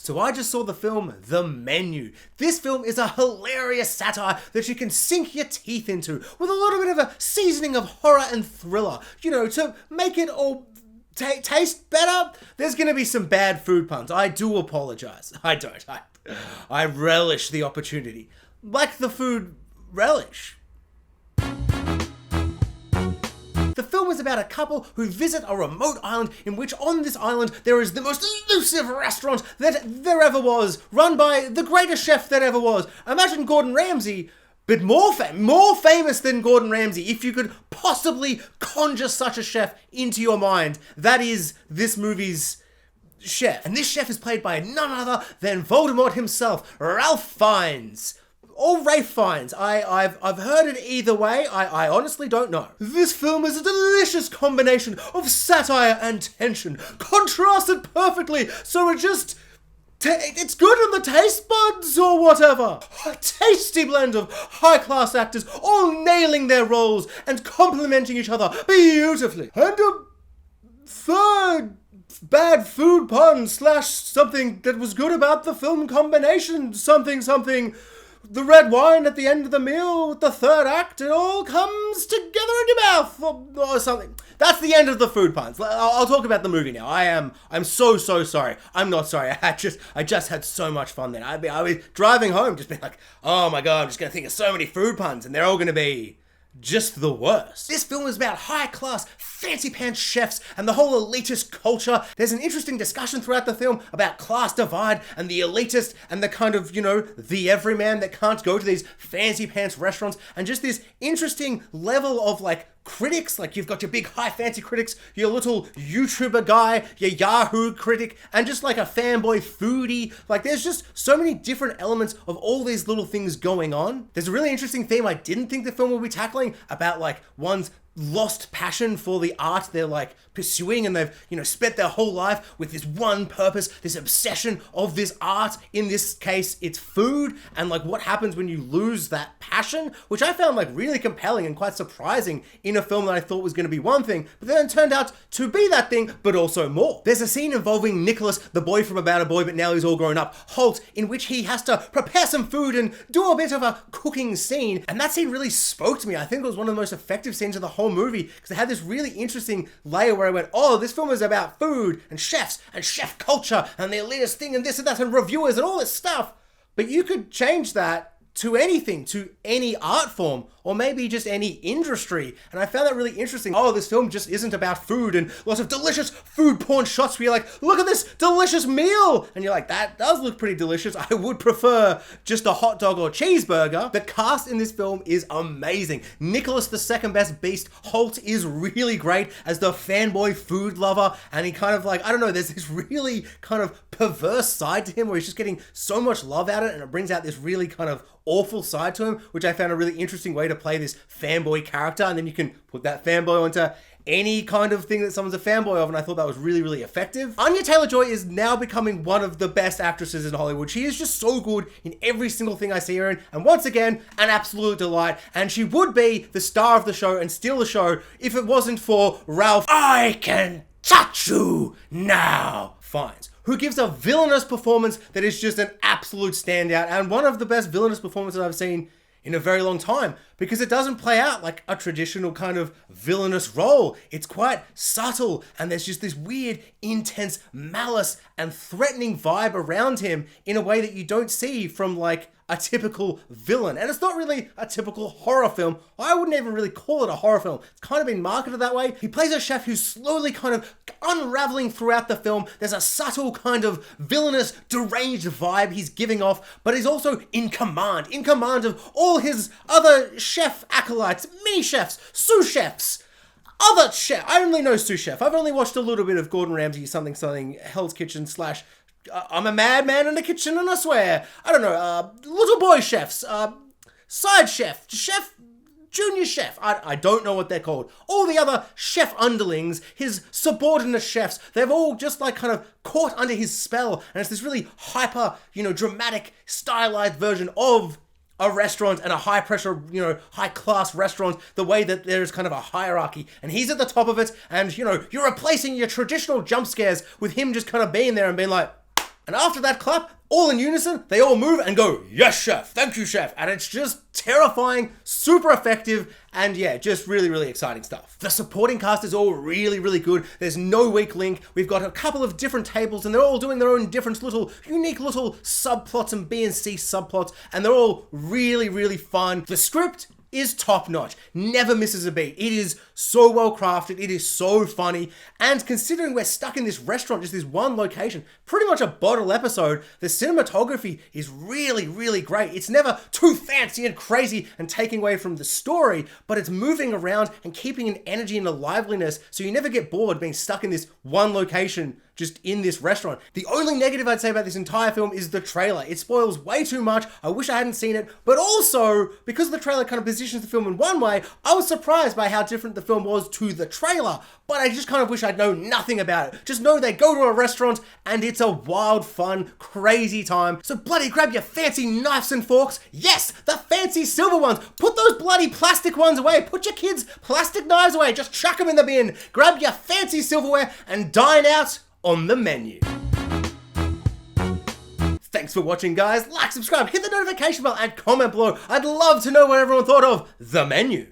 So I just saw the film The Menu. This film is a hilarious satire that you can sink your teeth into with a little bit of a seasoning of horror and thriller, you know, to make it all taste better. There's going to be some bad food puns. I do apologize. I don't. I relish the opportunity. Like the food relish. The film is about a couple who visit a remote island in which on this island there is the most elusive restaurant that there ever was, run by the greatest chef that ever was. Imagine Gordon Ramsay, but more famous than Gordon Ramsay, if you could possibly conjure such a chef into your mind. That is this movie's chef. And this chef is played by none other than Voldemort himself, Ralph Fiennes. Or Rafe Fiennes. I've heard it either way. I honestly don't know. This film is a delicious combination of satire and tension, contrasted perfectly, so it's good in the taste buds or whatever. A tasty blend of high-class actors all nailing their roles and complimenting each other beautifully. And a third bad food pun / something that was good about the film combination. Something. The red wine at the end of the meal with the third act, it all comes together in your mouth or something. That's the end of the food puns. I'll talk about the movie now. I'm so sorry. I'm not sorry. I just had so much fun then. I was driving home just being like, oh my God, I'm just going to think of so many food puns and they're all going to be just the worst. This film is about high-class, fancy-pants chefs and the whole elitist culture. There's an interesting discussion throughout the film about class divide and the elitist and the kind of, you know, the everyman that can't go to these fancy-pants restaurants, and just this interesting level of, like, critics. Like, you've got your big high fancy critics, your little YouTuber guy, your Yahoo critic, and just like a fanboy foodie. Like, there's just so many different elements of all these little things going on. There's a really interesting theme I didn't think the film would be tackling about, like, one's lost passion for the art they're like pursuing, and they've, you know, spent their whole life with this one purpose, this obsession of this art. In this case, it's food, and like what happens when you lose that passion, which I found like really compelling and quite surprising in a film that I thought was going to be one thing, but then it turned out to be that thing, but also more. There's a scene involving Nicholas, the boy from About a Boy, but now he's all grown up, Holt, in which he has to prepare some food and do a bit of a cooking scene, and that scene really spoke to me. I think it was one of the most effective scenes of the whole movie, because it had this really interesting layer where I went, oh, this film is about food and chefs and chef culture and the elitist thing and this and that and reviewers and all this stuff. But you could change that to anything, to any art form, or maybe just any industry. And I found that really interesting. Oh, this film just isn't about food and lots of delicious food porn shots where you're like, look at this delicious meal. And you're like, that does look pretty delicious. I would prefer just a hot dog or cheeseburger. The cast in this film is amazing. Nicholas, the second best beast, Holt, is really great as the fanboy food lover. And he kind of like, I don't know, there's this really kind of perverse side to him where he's just getting so much love out of it, and it brings out this really kind of awful side to him, which I found a really interesting way to play this fanboy character. And then you can put that fanboy onto any kind of thing that someone's a fanboy of, and I thought that was really, really effective. Anya Taylor-Joy is now becoming one of the best actresses in Hollywood. She is just so good in every single thing I see her in, and once again, an absolute delight, and she would be the star of the show and steal the show if it wasn't for Ralph I Can Touch You Now Fiennes, who gives a villainous performance that is just an absolute standout, and one of the best villainous performances I've seen in a very long time, because it doesn't play out like a traditional kind of villainous role. It's quite subtle, and there's just this weird, intense malice and threatening vibe around him in a way that you don't see from like a typical villain. And it's not really a typical horror film. I wouldn't even really call it a horror film. It's kind of been marketed that way. He plays a chef who's slowly kind of unraveling throughout the film. There's a subtle kind of villainous, deranged vibe he's giving off, but he's also in command of all his other chef acolytes, mini chefs, sous chefs, other chef. I only know sous chef. I've only watched a little bit of Gordon Ramsay, something, Hell's Kitchen / I'm a madman in the kitchen and I swear. I don't know, little boy chefs, side chef, junior chef. I don't know what they're called. All the other chef underlings, his subordinate chefs, they've all just like kind of caught under his spell. And it's this really hyper, dramatic, stylized version of a restaurant, and a high pressure, high class restaurant, the way that there's kind of a hierarchy, and he's at the top of it, and you're replacing your traditional jump scares with him just kind of being there and being like, And after that clap, all in unison, they all move and go, yes, chef, thank you, chef. And it's just terrifying, super effective, and yeah, just really, really exciting stuff. The supporting cast is all really, really good. There's no weak link. We've got a couple of different tables, and they're all doing their own different little, unique little subplots and B and C subplots, and they're all really, really fun. The script is top notch, never misses a beat. It is so well crafted, it is so funny, and considering we're stuck in this restaurant, just this one location, pretty much a bottle episode, the cinematography is really, really great. It's never too fancy and crazy and taking away from the story, but it's moving around and keeping an energy and a liveliness so you never get bored being stuck in this one location just in this restaurant. The only negative I'd say about this entire film is the trailer. It spoils way too much. I wish I hadn't seen it, but also because the trailer kind of positions the film in one way, I was surprised by how different the film was to the trailer, but I just kind of wish I'd known nothing about it. Just know they go to a restaurant and it's a wild, fun, crazy time. So bloody grab your fancy knives and forks. Yes, the fancy silver ones. Put those bloody plastic ones away. Put your kids' plastic knives away. Just chuck them in the bin. Grab your fancy silverware and dine out on the menu. Thanks for watching, guys. Like, subscribe, hit the notification bell, and comment below. I'd love to know what everyone thought of the menu.